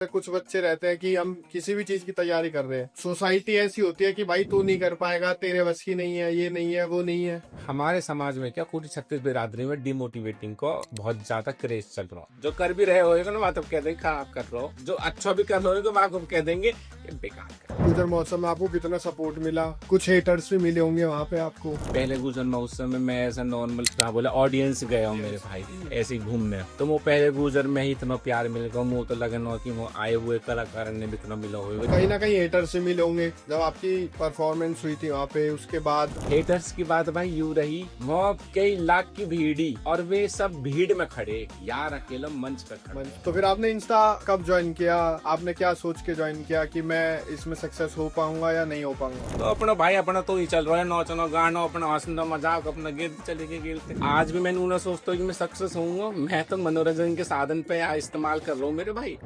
कुछ बच्चे रहते हैं कि हम किसी भी चीज की तैयारी कर रहे हैं, सोसाइटी ऐसी होती है कि भाई तू नहीं कर पाएगा, तेरे बस की नहीं है, ये नहीं है, वो नहीं है। हमारे समाज में क्या पूरी छत्तीस बिरादरी में डिमोटिवेटिंग को बहुत ज्यादा क्रेज चल रहा है। जो कर भी रहे होगा ना वहाँ तो कह देंगे खराब कर रहे हो, जो अच्छा भी कर रहे हो वहाँ को कह देंगे ये बेकार कर। गुजर महोत्सव में आपको कितना सपोर्ट मिला? कुछ हेटर्स भी मिले होंगे वहाँ पे आपको। पहले गुजर महोत्सव में मैं ऐसा नॉर्मल क्या बोला ऑडियंस गया हूँ मेरे भाई ऐसे ही घूमने, तो वो पहले गुजर में ही इतना प्यार मिल गया, मुँह तो लगन हो कि वो आए हुए कलाकार ने भी इतना मिला हुआ। कहीं ना कहीं हेटर्स भी मिले होंगे जब आपकी परफॉर्मेंस हुई थी वहाँ पे, उसके बाद। हेटर्स की बात भाई यूं रही, वो कई लाख की भीड़ी और वे सब भीड़ में खड़े, यार अकेला मंच पर खड़े। तो फिर आपने इंस्टा कब ज्वाइन किया? आपने क्या सोच के ज्वाइन किया कि मैं इसमें सक्सेस हो पाऊंगा या नहीं हो पाऊंगा? तो अपना भाई अपना तो ही चल रहा है, नौचनो गानो अपना हंसना मजाक अपना गिरते चले गिरते। आज भी मैंने उन्हें सोचता हूँ कि मैं सक्सेस होऊंगा, मैं तो मनोरंजन के साधन पे इस्तेमाल कर रहा हूँ मेरे भाई।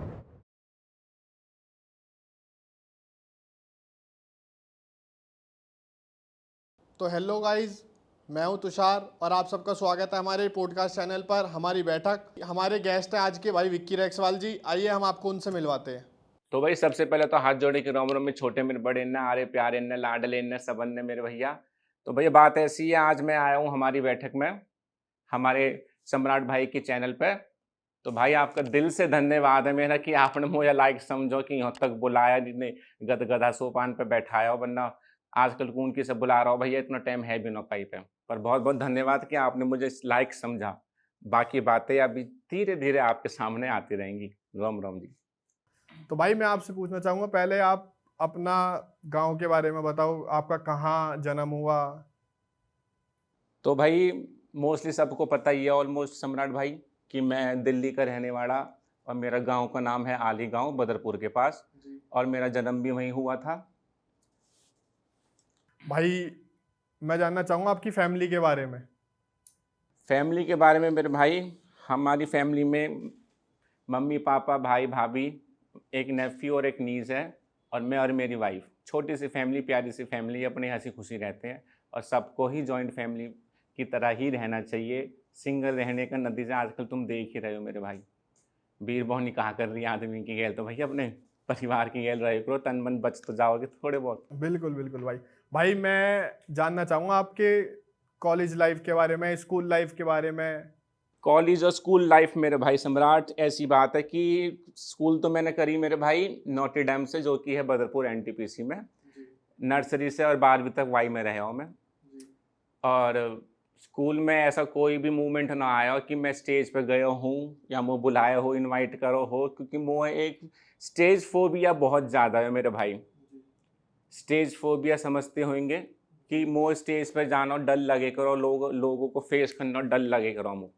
तो हेलो गाइस, मैं हूं तुषार और आप सबका स्वागत है हमारे पॉडकास्ट चैनल पर हमारी बैठक। हमारे गेस्ट हैं आज के भाई विक्की रैक्सवाल जी। आइए हम आपको उनसे मिलवाते हैं। तो भाई सबसे पहले तो हाथ जोड़े के रोम रोम में छोटे मेरे बड़े ने आरे प्यारे ने लाडले ने सबन ने मेरे भैया। तो भैया बात ऐसी है, आज मैं आया हूँ हमारी बैठक में हमारे सम्राट भाई के चैनल पे। तो भाई आपका दिल से धन्यवाद है मेरा कि आपने मुझे लाइक समझो कि यहाँ तक बुलाया, जितने गदगदा सोपान पे बैठाया हो, वरना आजकल कौन किसे बुला रहा हो भैया, इतना टाइम है भी ना कहीं पे। पर बहुत बहुत धन्यवाद कि आपने मुझे लाइक समझा। बाकी बातें अभी धीरे धीरे आपके सामने आती रहेंगी। राम राम जी। तो भाई मैं आपसे पूछना चाहूंगा, पहले आप अपना गांव के बारे में बताओ, आपका कहाँ जन्म हुआ? तो भाई मोस्टली सबको पता ही है ऑलमोस्ट सम्राट भाई कि मैं दिल्ली का रहने वाला, और मेरा गांव का नाम है आली गांव बदरपुर के पास, और मेरा जन्म भी वहीं हुआ था। भाई मैं जानना चाहूंगा आपकी फैमिली के बारे में। फैमिली के बारे में मेरे भाई, हमारी फैमिली में मम्मी पापा भाई भाभी, एक नेफ्यू और एक नीस है, और मैं और मेरी वाइफ। छोटी सी फैमिली, प्यारी सी फैमिली, अपनी हंसी खुशी रहते हैं, और सबको ही जॉइंट फैमिली की तरह ही रहना चाहिए। सिंगल रहने का नतीजा आजकल तुम देख ही रहे हो मेरे भाई। वीर बहुनी कहा कर रही है आदमी की गैल, तो भैया अपने परिवार की गैल रहे करो, तन मन बच तो जाओगे थोड़े बहुत। बिल्कुल बिल्कुल भाई। भाई मैं जानना चाहूंगा आपके कॉलेज लाइफ के बारे में, स्कूल लाइफ के बारे में। कॉलेज और स्कूल लाइफ मेरे भाई सम्राट, ऐसी बात है कि स्कूल तो मैंने करी मेरे भाई नॉटी डैम से, जो कि है बदरपुर एनटीपीसी में। नर्सरी से और 12वीं तक वाई में रहा हूँ मैं। और स्कूल में ऐसा कोई भी मूवमेंट ना आया हो कि मैं स्टेज पे गया हूँ या मुझे बुलाया हो, इनवाइट करो हो, क्योंकि मुझे एक स्टेज फोबिया बहुत ज़्यादा है मेरे भाई। स्टेज फोबिया समझते होंगे कि मुझे स्टेज पर जाना डर लगे करो, लोगों को फेस करना डर लगे करो मुझे।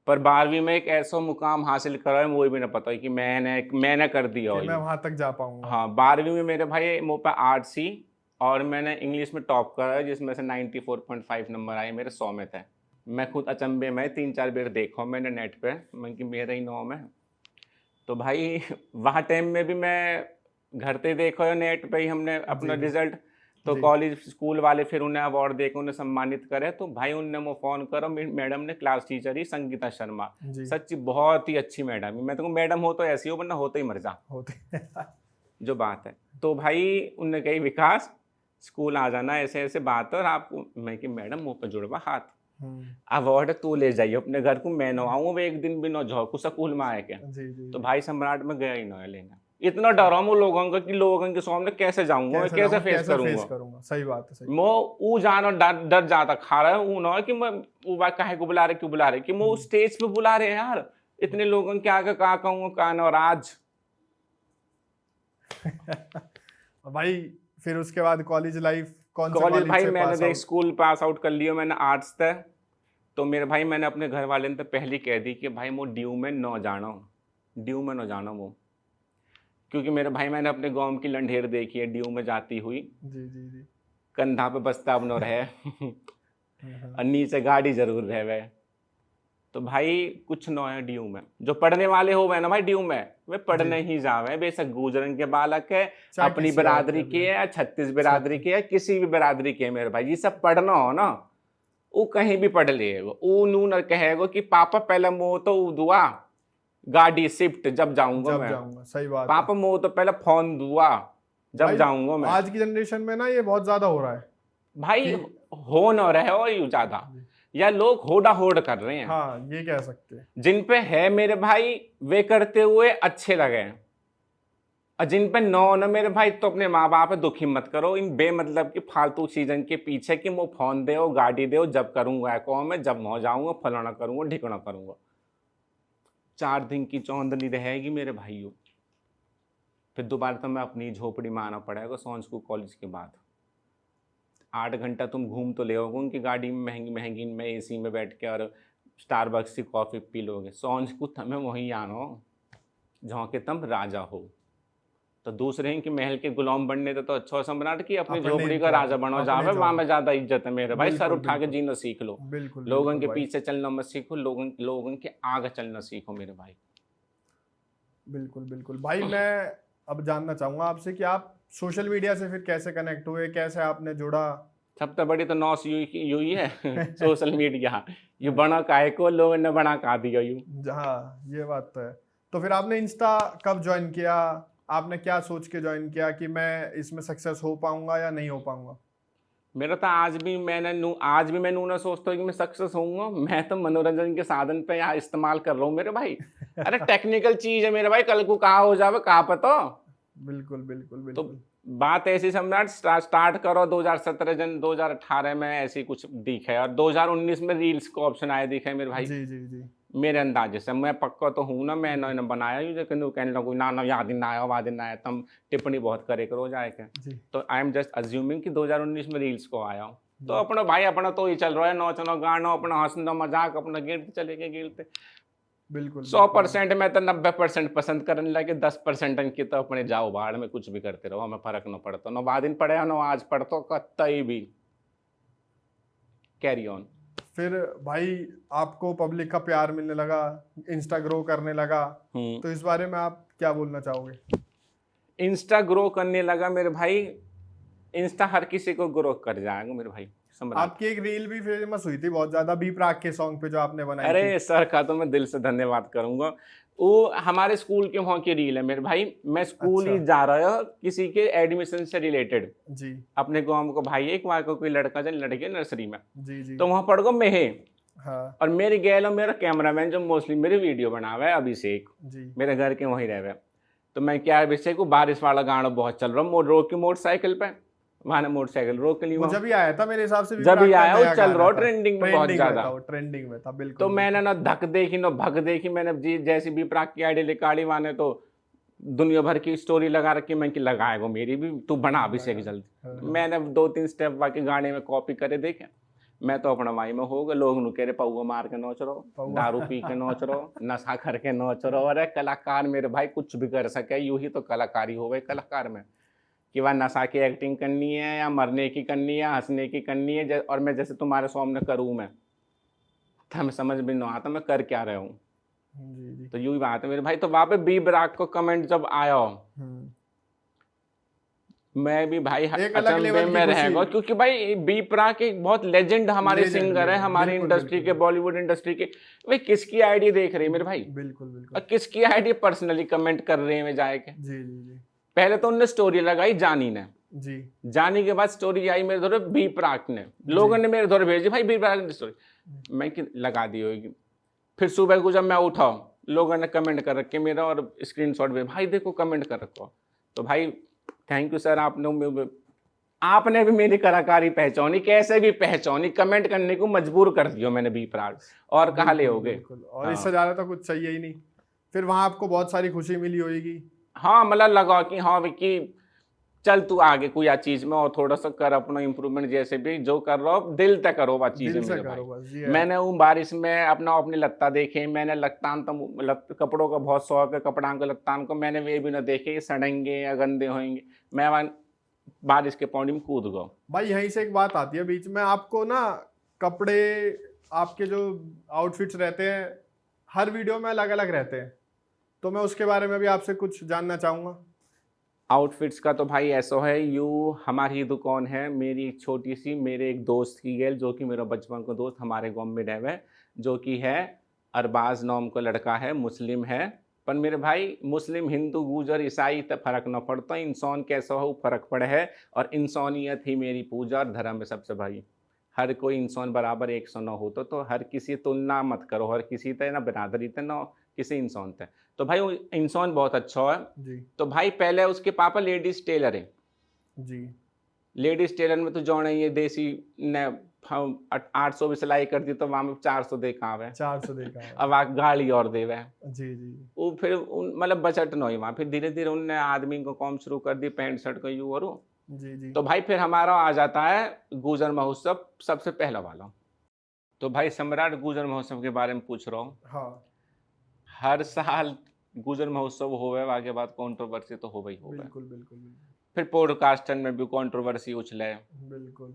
पर 12वीं में एक ऐसा मुकाम हासिल करा है, मुझे भी नहीं पता है कि मैंने कर दिया कि हो मैं ये। वहां तक जा पाऊंगा। हाँ 12वीं में मेरे भाई मुँह पर आर्ट्स ही, और मैंने इंग्लिश में टॉप करा है, जिसमें से 94.5 नंबर आए मेरे 100 में थे। मैं खुद अचंभे में 3-4 बार देखा मैंने नेट पे, मैं कि मेरा ही 9 में। तो भाई वहाँ टाइम में भी मैं घर पे देखो या नेट पे ही हमने अपना जी जी रिजल्ट। तो जी। कॉलेज स्कूल वाले फिर उन्हें अवार्ड देकर उन्हें सम्मानित करे, तो भाई उनने वो फ़ोन करो, मैडम ने क्लास टीचर ही संगीता शर्मा, जी सच्ची बहुत ही अच्छी मैडम। मैं तो मैडम हो तो ऐसी हो, वरना होते ही मर जा, होते। जो बात है। तो भाई उनने कही विकास स्कूल आ जाना, ऐसे ऐसे बात है, और आपको मैं कि मैडम मुँह पे जुड़वा हाथ, हम्म। अवार्ड तू ले जाइए अपने घर को, मैं न आऊँ, वो एक दिन भी न झोंकू स्कूल में आए क्या। जी जी तो जी। भाई सम्राट में गया ही ना लेना, इतना डरा हूँ लोगों का कि लोगों के सामने कैसे जाऊंगा, मैं कैसे कैसे जाऊंगा, फेस कैसे फेस करूंगा। करूंगा? सही बात है, सही। मैं वो जाना डर डर जाता खा रहा है, वो ना कि मैं वो बात काहे को बुला रहे, क्यों बुला रहे, कि मैं स्टेज पे बुला रहे हैं यार, इतने लोगों के आगे कहा कहूँगा कहा ना। और आज भाई फिर उसके बाद कॉलेज लाइफ, कौन से कॉलेज कॉलेज भाई से मैंने पास देख आउट? स्कूल पास आउट कर लिया मैंने आर्ट्स तक। तो मेरे भाई मैंने अपने घर वाले ने तो पहले कह दी कि भाई मैं ड्यू में न जाना हूँ, ड्यू में न जाना वो, क्योंकि मेरे भाई मैंने अपने गांव की लंढेर देखी है ड्यू में जाती हुई, जी जी जी। कंधा पे बस्ता अब न रहे हाँ। और नीचे गाड़ी जरूर रहे। तो भाई कुछ न है ड्यू में, जो पढ़ने वाले हो वह ना भाई ड्यू में वे जी। पढ़ने ही जावे, बेशक गुजरन के बालक है, चाहे अपनी किसी और बिरादरी के के भी। है या छत्तीस बिरादरी छत्तीस। के है, किसी भी बिरादरी के है मेरे भाई, ये सब पढ़ना हो ना, वो कहीं भी पढ़ लेगा, वो नू न कहेगा कि पापा पहले मो तो ऊ दुआ, गाड़ी शिफ्ट जब जाऊंगा जब मैं। जाऊंगा, सही बात है। पापा मुँह तो पहले फोन दुआ जब भाई, जाऊंगा मैं। आज की जनरेशन में ना ये बहुत ज्यादा हो रहा है भाई कि हो न रहे हो यू ज्यादा, या लोग होड़ा होड़ कर रहे हैं। हाँ, ये कह सकते हैं। जिन पे है मेरे भाई वे करते हुए अच्छे लगे, और जिन पे नो न मेरे भाई, तो अपने माँ बाप है दुखी मत करो इन बेमतलब की फालतू चीजन के पीछे कि मुँह फोन दे गाड़ी दे जब करूंगा कौन मैं, जब हो जाऊंगा फलाना करूंगा ढिकना करूंगा। 4 दिन की चौंदनी रहेगी मेरे भाइयों, फिर दोबारा तो मैं अपनी झोपड़ी में आना पड़ेगा सांझ को कॉलेज के बाद। 8 घंटा तुम घूम तो ले होगे उनकी गाड़ी में, महंगी महंगी में एसी में बैठ के, और स्टारबक्स की कॉफ़ी पी लोगे। सांझ को तुम्हें वहीं आना हो जहाँ के तुम राजा हो। तो दूसरे हैं कि महल के गुलाम बनने तो अच्छा सम्राट की अपनी अपने झोपड़ी का क्या राजा बनो अपने जावे, वहां जाओ। में ज्यादा इज्जत है मेरे भाई। सर बिल्कुल उठा के बिल्कुल जीना सीख लो, बिल्कुल लोगों बिल्कुल के भाई, पीछे चलना मत सीखो, लोगों के आगे चलना सीखो मेरे भाई। बिल्कुल बिल्कुल भाई। मैं अब जानना चाहूंगा आपसे कि आप सोशल मीडिया से फिर कैसे कनेक्ट हुए, कैसे आपने जुड़ा? सबसे बड़ी तो नौस यू ही है सोशल मीडिया। ये बना काहे को, लोगों ने बना का दिया यू। हाँ, ये बात तो है। तो फिर आपने इंस्टा कब ज्वाइन किया? आपने क्या सोच के ज्वाइन किया कि मैं इसमें सक्सेस हो पाऊंगा या नहीं हो पाऊंगा? मेरा तो आज भी मैं ना सोचता हूँ कि मैं सक्सेस होऊंगा। मैं तो मनोरंजन के साधन पे यहाँ इस्तेमाल कर रहा हूँ मेरे भाई। अरे टेक्निकल चीज है मेरे भाई, कल को कहाँ हो जावे कहाँ पता। बिल्कुल बिल्कुल तो बिल्कुल। बात ऐसी सम्राट, स्टार्ट करो 2017 जन 2018 में ऐसी कुछ दिखा है, और 2019 में रील्स का ऑप्शन आया दिखा है मेरे भाई। जी जी जी मेरे अंदाजे से मैं पक्का तो हूँ ना, मैं ना बनाया ही, लेकिन वो कहने लगो ना ना याद ना आया वाद ना आया, तुम टिप्पणी बहुत करे करो जाए के। जी तो आई एम जस्ट अज्यूमिंग कि 2019 में रील्स को आया हूँ। तो जी। अपना भाई अपना तो ही चल रहा है, नौचना गाना अपना, हंसना मजाक अपना, गिरते चले गए गिरते। बिल्कुल बिल्कुल 100% में तो 90% पसंद करने लगे, 10% की तो अपने जाओ बाहर में कुछ भी करते रहो, हमें फर्क न पड़ता। न वादिन पड़े न आज पढ़तो कतई भी। Carry on. फिर भाई, आपको पब्लिक का प्यार मिलने लगा, इंस्टा ग्रो करने लगा, तो इस बारे में आप क्या बोलना चाहोगे? इंस्टा ग्रो करने लगा मेरे भाई। इंस्टा हर किसी को ग्रो कर जाएगा मेरे भाई सम्राट। आपकी एक रील भी फेमस हुई थी बहुत ज्यादा, बी प्राक के सॉन्ग पे जो आपने बनाई थी। अरे सर का तो मैं दिल से धन्यवाद करूंगा। वो हमारे स्कूल के वहाँ की रील है मेरे भाई। मैं स्कूल ही अच्छा। जा रहा है किसी के एडमिशन से रिलेटेड। जी अपने गाँव को भाई एक वहाँ को कोई लड़का जन लड़के नर्सरी में, जी जी। तो वहाँ पढ़ गो मेहे। हाँ और मेरी गैल और मेरा कैमरामैन जो मोस्टली मेरी वीडियो बना हुआ है अभिषेक, जी मेरे घर के वहीं रह हुए। तो मैं क्या अभिषेक को, बारिश वाला गाना बहुत चल रहा हूँ, रोक के मोटरसाइकिल पे, वहाँ मोटरसाइकिल रोक ली वो वहाँ। जब ही आया था मेरे हिसाब से, बी जब प्राक ही का आया वो नया चल गाना रहा था, ट्रेंडिंग में बहुत ट्रेंडिंग में ज्यादा। था, वो ट्रेंडिंग में था बिल्कुल। तो मैंने बिल्कुल। ना धक देखी ना भग देखी, मैंने जी जैसी भी प्राक की आईडी निकाली माने तो दुनिया भर की स्टोरी लगा रखी। मैं कि लगाएगा मेरी भी, तू बना अभिषेक जल्दी। मैंने 2-3 स्टेप बाकी गाने में कॉपी करे देखे। मैं तो अपना माई में हो गया, लोग नु कह रहे पौवा मार के नोच रहो, पौवा। दारू पी के नोच रहो, नशा करके नोच रहो। अरे कलाकार मेरे भाई कुछ भी कर सके, यूं ही तो कलाकारी हो गई कलाकार में, कि वह नशा की एक्टिंग करनी है या मरने की करनी है, हंसने की करनी है। और मैं जैसे तुम्हारे सामने करूँ मैं, तो हमें समझ भी नहीं आता मैं कर क्या रहा हूँ। जी जी। तो यूं ही बात है मेरे भाई। तो वहाँ पे बी ब्राक को कमेंट जब आया, मैं भी भाई एक अलग अचंभे लेवल की में रह खुशी। गया, क्योंकि भाई बी प्राक एक बहुत लेजेंड हमारे लेजेंड सिंगर है, लेजेंड, हमारी बिल्कुल इंडस्ट्री के, बिल्कुल बॉलीवुड इंडस्ट्री के। भाई किसकी आईडी देख रही है मेरे भाई, बिल्कुल और बिल्कुल। किसकी आईडी पर्सनली कमेंट कर रहे हैं जाए के। जी जी जी पहले तो उनने स्टोरी लगाई जानी ने, जी जानी के बाद स्टोरी आई मेरे दौरे बी प्राक ने, लोगों ने मेरे दौरे भेजी भाई बी प्राक ने स्टोरी, मैं कि लगा दी होगी। फिर सुबह को जब मैं उठा, लोगों ने कमेंट कर रखे मेरा और स्क्रीनशॉट भी, भाई देखो कमेंट कर रखो। तो भाई थैंक यू सर, आपने भी मेरी कलाकारी पहचानी, कैसे भी पहचानी, कमेंट करने को मजबूर कर दिया मैंने बी प्राक। और कहाँ ले बिल्कुल होगे। बिल्कुल। और हाँ। इससे ज्यादा तो कुछ चाहिए ही नहीं। फिर वहां आपको बहुत सारी खुशी मिली होगी। हाँ मतलब लगा कि हाँ विक्की चल तू आगे कोई चीज में, और थोड़ा सा कर अपना इम्प्रूवमेंट, जैसे भी जो कर रहा हो दिल तक करो वह चीजें दिल से मेरे करो भाई। बस, ये मैंने उन बारिश में अपनी लत्ता देखे, मैंने लत्तान तो कपड़ों का बहुत शौक है, कपड़ा को लत्तान को मैंने वे भी ना देखे ये सड़ेंगे या गंदे होंगे, मैं वहाँ बारिश के पानी में कूद गया। भाई यहीं से एक बात आती है बीच में, आपको ना कपड़े, आपके जो आउटफिट्स रहते हैं हर वीडियो में अलग अलग रहते हैं, तो मैं उसके बारे में भी आपसे कुछ जानना चाहूंगा। आउटफिट्स का तो भाई ऐसा है, हमारी दुकान है मेरी एक छोटी सी, मेरे एक दोस्त की गेल जो कि मेरा बचपन का दोस्त हमारे गाँव में रहे, जो कि है अरबाज नाम का लड़का है, मुस्लिम है। पर मेरे भाई मुस्लिम, हिंदू, गुजर, ईसाई तब फर्क न पड़ता, इंसान कैसा हो फर्क पड़े है। और इंसानियत ही मेरी पूजा और धर्म है सबसे भाई। हर कोई इंसान बराबर एक सौ न हो तो हर किसी तुलना मत करो, हर किसी ते ना बिरादरी ते ना किसी इंसान ते। तो भाई वो इंसान बहुत अच्छा है। जी तो भाई पहले उसके पापा लेडीज टेलर है। जी लेडीज टेलर में तो जाने ये देसी ने 800 भी सिलाई कर दी तो वहां में 400 दे कहाँ है। 400 देखा है। अब आ गाड़ी और देवे। जी जी वो फिर मतलब बजट न हुई वहाँ, फिर धीरे धीरे उनने आदमी को काम शुरू कर दी, पैंट शर्ट का यू और वो। जी जी तो भाई फिर हमारा आ जाता है गुजर महोत्सव सबसे पहला वाला। तो भाई सम्राट गुजर महोत्सव के बारे में पूछ रहा हूँ। हाँ हर साल गुजर महोत्सव होवे, आगे बाद कंट्रोवर्सी तो हो ही होवे। बिल्कुल बिल्कुल बिल्कुल फिर पॉडकास्टन में भी कंट्रोवर्सी उछले, बिल्कुल।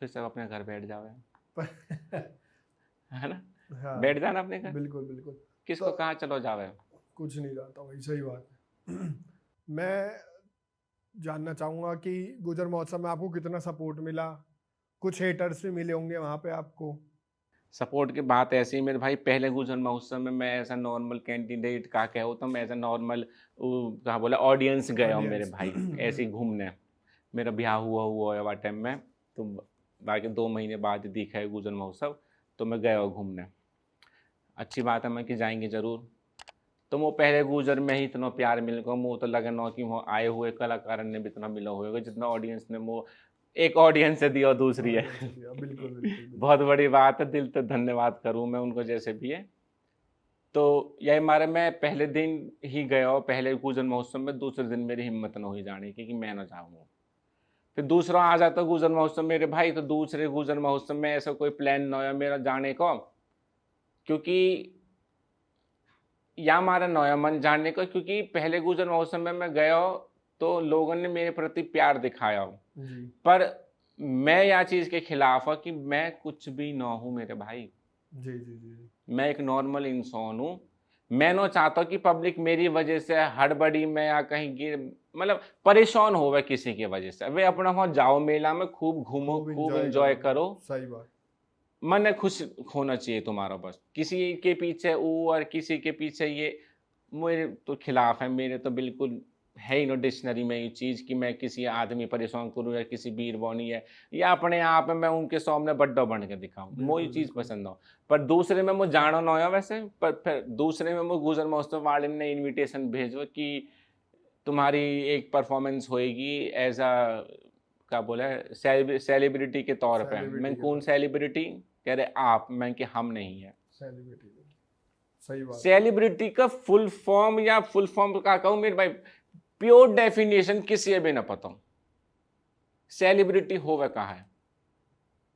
फिर सब अपने घर बैठ जावे, पर- है ना। हाँ बैठ जाना अपने घर, बिल्कुल बिल्कुल। किसको तो कहाँ चलो जावे। कुछ नहीं जाता भाई, सही बात है। मैं जानना चाहूंगा कि गुजर महोत्सव में आपको कितना सपोर्ट मिला, कुछ हेटर्स भी मिले होंगे वहां पे आपको। सपोर्ट की बात ऐसी है मेरे भाई, पहले गुजर महोत्सव में मैं ऐसा नॉर्मल कैंडिडेट का क्या होता हूँ, मैं ऐसा नॉर्मल कहा बोला ऑडियंस गया हूँ मेरे ऑडियंस भाई, ऐसे ही घूमने। मेरा ब्याह हुआ है वह टाइम में, तो बाकी 2 महीने बाद दिखा है गुजर महोत्सव, तो मैं गया हूँ घूमने। अच्छी बात है मैं कि जाएंगे ज़रूर। तो वो पहले गुजर में ही इतना प्यार मिल गया, मुँह तो लगे ना कि वो आए हुए कलाकार ने भी इतना मिला होगा जितना ऑडियंस ने वो एक ऑडियंस से दिया और दूसरी है। ऑडियंस से दिया, बिल्कुल बिल्कुल बिल्कुल। बहुत बड़ी बात है, दिल तो धन्यवाद करूँ मैं उनको जैसे भी है। तो यही मारे मैं पहले दिन ही गया और पहले गुजर महोत्सव में, दूसरे दिन मेरी हिम्मत न हुई जाने की कि मैं ना जाऊँ। फिर दूसरा आ जाता गुजर महोत्सव मेरे भाई, तो दूसरे गुजर महोत्सव में ऐसा कोई प्लान ना होया मेरा जाने को, क्योंकि या हमारा नया मन जानने को, क्योंकि पहले गुजर महोत्सव में मैं गया तो लोगों ने मेरे प्रति प्यार दिखाया, जी पर मैं यह चीज़ के खिलाफ हूँ कि मैं कुछ भी ना हूँ मेरे भाई। जी जी जी मैं एक नॉर्मल इंसान हूँ। मैं ना चाहता हूँ कि पब्लिक मेरी वजह से हड़बड़ी में या कहीं गिर, मतलब परेशान हो वह किसी की वजह से। वे अपना वहाँ जाओ मेला में खूब घूमो, खूब खूब इंजॉय एंजॉय करो। करो, सही बात। मन खुश होना चाहिए तुम्हारा बस। किसी के पीछे वो और किसी के पीछे ये, मेरे तो खिलाफ है, मेरे तो बिल्कुल है ही नो डिक्शनरी में ये चीज़ कि मैं किसी आदमी परेशान करूँ या किसी वीर बौनी है या अपने आप में मैं उनके सामने बड्डा बन के दिखाऊँ, मुझे बिल्कुल चीज़ बिल्कुल पसंद हो। पर दूसरे में मुझे जाना ना हो वैसे, पर फिर दूसरे में मुझे गुजर महोत्सव वाले ने इनविटेशन भेजो कि तुम्हारी एक परफॉर्मेंस होएगी एज अ क्या बोला है सेलिब्रिटी के तौर पे। सेलिब्रिटी मैं के कौन तौर सेलिब्रिटी, कह रहे आप, मैं कि हम नहीं है। सेलिब्रिटी। सही बात है। सेलिब्रिटी का फुल फॉर्म या फुल फॉर्म का कहूँ मेरे भाई, प्योर डेफिनेशन किसी भी ना पता हूँ सेलिब्रिटी हो वह कहा है।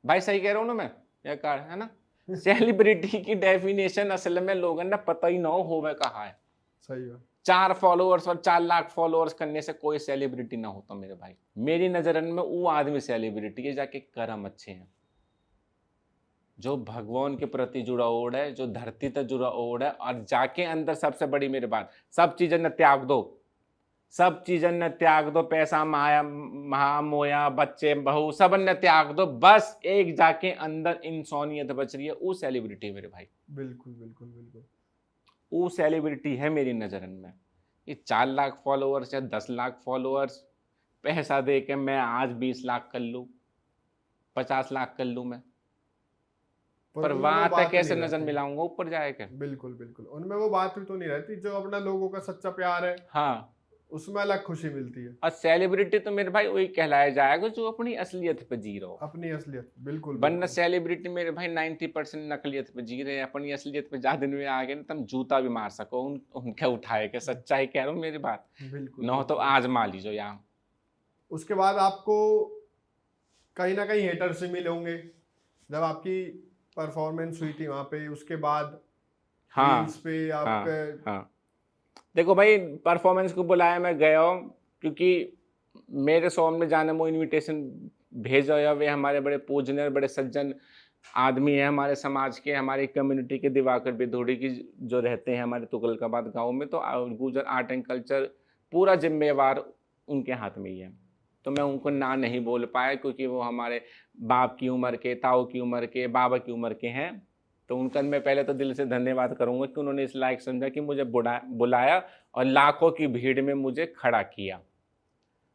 भाई सही कह रहा हूँ ना मैं, या कहा है ना। सेलिब्रिटी की डेफिनेशन असल में लोगों ने पता ही ना हो वह कहा है। सही बात। 4 फॉलोअर्स और 4 लाख फॉलोअर्स करने से कोई सेलिब्रिटी ना होता मेरे भाई। मेरी नजरन में वो आदमी सेलिब्रिटी है जाके कर्म अच्छे हैं, जो भगवान के प्रति जुड़ा ओढ़ है, जो धरती तक जुड़ा ओढ़ है, और जाके अंदर सबसे बड़ी मेरी बात, सब चीजें न त्याग दो, सब चीजें न त्याग दो, पैसा माया महा मोया बच्चे बहू सब न त्याग दो, बस एक जाके अंदर इंसानियत बच रही है, वो सेलिब्रिटी मेरे भाई, बिल्कुल बिल्कुल बिल्कुल। वो सेलिब्रिटी है मेरी नजरन में। ये 4 लाख फॉलोअर्स या 10 लाख फॉलोअर्स पैसा दे के मैं आज 20 लाख कर लूँ, 50 लाख कर लूँ मैं, पर उनमें वो वहां तक बात कैसे नहीं नजर रहती। मिलाऊंगा ऊपर जाके। बिल्कुल बिल्कुल, उनमें वो बात भी तो नहीं रहती जो अपना लोगों का सच्चा प्यार है, हाँ, उसमें अलग खुशी मिलती है। और सेलिब्रिटी तो मेरे भाई वही कहलाया जाएगा जो अपनी असलियत पे जी रहा हो। अपनी असलियत, बिल्कुल वरना बिल्कुल सेलिब्रिटी मेरे भाई 90% नकलियत पे जी रहे हैं, अपनी असलियत पे ज्यादा दिन में आ गए ना तुम जूता भी मार सको उनके उठाए के, सच्चाई कह रहा हूँ मेरी बात। बिल्कुल न हो तो बिल्कुल। आजमा लीजिए यहाँ। उसके बाद आपको कहीं ना कहीं हेटर्स भी मिले होंगे जब आपकी परफॉर्मेंस हुई थी वहां पे, उसके बाद रील्स हाँ पे हाँ आपका। हाँ। देखो भाई परफॉर्मेंस को बुलाया मैं गया हूँ, क्योंकि मेरे सामने जाने में इनविटेशन भेजा या वे हमारे बड़े पूजनीय बड़े सज्जन आदमी है हमारे समाज के, हमारी कम्युनिटी के, दिवाकर बेधोड़ी की, जो रहते हैं हमारे तुगलकाबाद गांव में। तो गुजर आर्ट एंड कल्चर पूरा जिम्मेवार उनके हाथ में ही है। तो मैं उनको ना नहीं बोल पाया, क्योंकि वो हमारे बाप की उम्र के, ताऊ की उम्र के, बाबा की उम्र के हैं। तो उनका मैं पहले तो दिल से धन्यवाद करूंगा कि उन्होंने इस लायक समझा कि मुझे बुलाया और लाखों की भीड़ में मुझे खड़ा किया।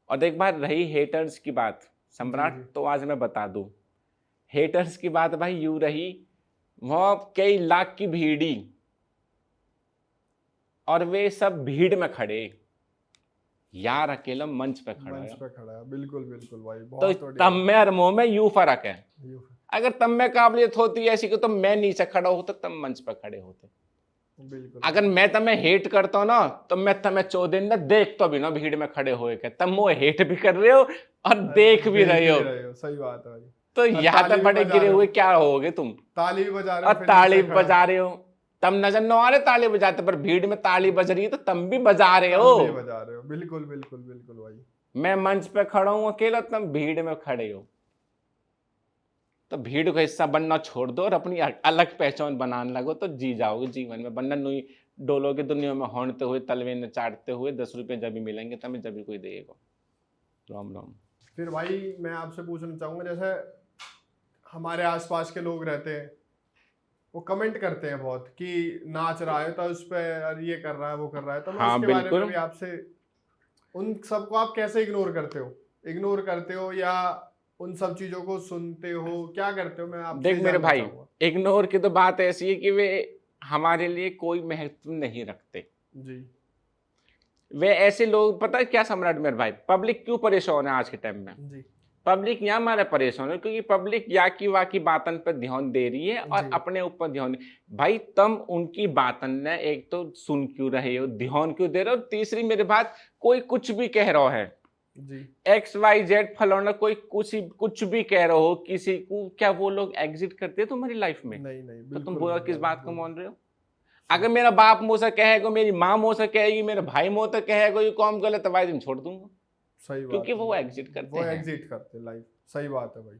और एक बार रही हेटर्स की बात सम्राट, जी। तो आज मैं बता दूं, हेटर्स की बात भाई यूं रही, वो कई लाख की भीड़ी और वे सब भीड़ में खड़े, यार अकेला मंच पे खड़ा मंच है। पे खड़ा है, बिल्कुल बिल्कुल भाई, तो बहुत बढ़िया। तब में और मोह में यूं फर्क है। यू- अगर तब में काबिलियत होती ऐसी कि तो मैं नीचे खड़ा होता, तब मंच पे खड़े होते। बिल्कुल अगर मैं तुम्हें हेट करता हूं ना, तो मैं तुम्हें 14 दिन ना देख तो भी ना भीड़ में खड़े हुए के, तब वो हेट भी कर रहे हो और देख भी रहे हो। सही बात है भाई। तो और यहाँ ताली तक भी बड़े बजा गिरे रहे हो, हुए क्या होगे तुम, ताली भी बजा रहे हो, और फिर ताली नीचे खड़ा। बजा रहे हो। तब नजर न आ रहे ताली बजाते, पर भीड़ में ताली बज रही है तो तुम भी बजा रहे तब भी हो। बजा रहे हो, बिल्कुल बिल्कुल बिल्कुल भाई। मैं मंच पे खड़ा हूं अकेला, तुम भीड़ में खड़े हो। तो भीड़ का हिस्सा बनना छोड़ दो और अपनी अलग पहचान बनाने लगो, तो जी जाओगे जीवन में। वरना नुई डोलोगे दुनिया में होंडते हुए, तलवे न चाटते हुए, 10 रुपए जब भी मिलेंगे तब जब भी कोई देगा। राम राम। फिर भाई मैं आपसे पूछना चाहूंगा, जैसे हमारे आसपास के लोग रहते हैं, वो कमेंट करते हैं बहुत कि नाच रहा है तो उस पे और ये कर रहा है वो कर रहा है, तो मैं हाँ उसके बारे में बिल्कुल। भी आपसे, उन सबको आप कैसे इग्नोर करते हो? इग्नोर करते हो या उन सब चीजों को सुनते हो, क्या करते हो? मैं आपसे देख मेरे जानना भाई, चाहूंगा। इग्नोर की तो बात ऐसी है कि वे हमारे लिए कोई महत्व नहीं रखते। जी वे ऐसे लोग, पता है क्या सम्राट मेरे भाई, पब्लिक क्यों परेशान है आज के टाइम में? जी पब्लिक यहाँ हमारे परेशान है क्योंकि पब्लिक या की वाह की बातन पर ध्यान दे रही है और जी अपने ऊपर ध्यान नहीं। भाई तुम उनकी बातन ने एक तो सुन क्यों रहे हो, ध्यान क्यों दे रहे हो? तीसरी मेरी बात, कोई कुछ भी कह रहा है, जी XYZ फलाना, कोई कुछ भी कह रहे हो किसी को, क्या वो लोग एग्जिट करते हैं तुम्हारी लाइफ में? नहीं नहीं, तो तुम बिल्कुल बुरा नहीं किस भाई, बात को बिल्कुल। मान रहे हो? अगर मेरा बाप मुंह से कहेगा, मेरी माँ मुंह से कहेगी, मेरा भाई मुंह से कहेगा ये काम गलत है, भाई दिन छोड़ दूंगा, सही बात क्योंकि है वो भाई। एग्जिट करते वो हैं। एग्जिट करते लाइफ, सही बात है भाई।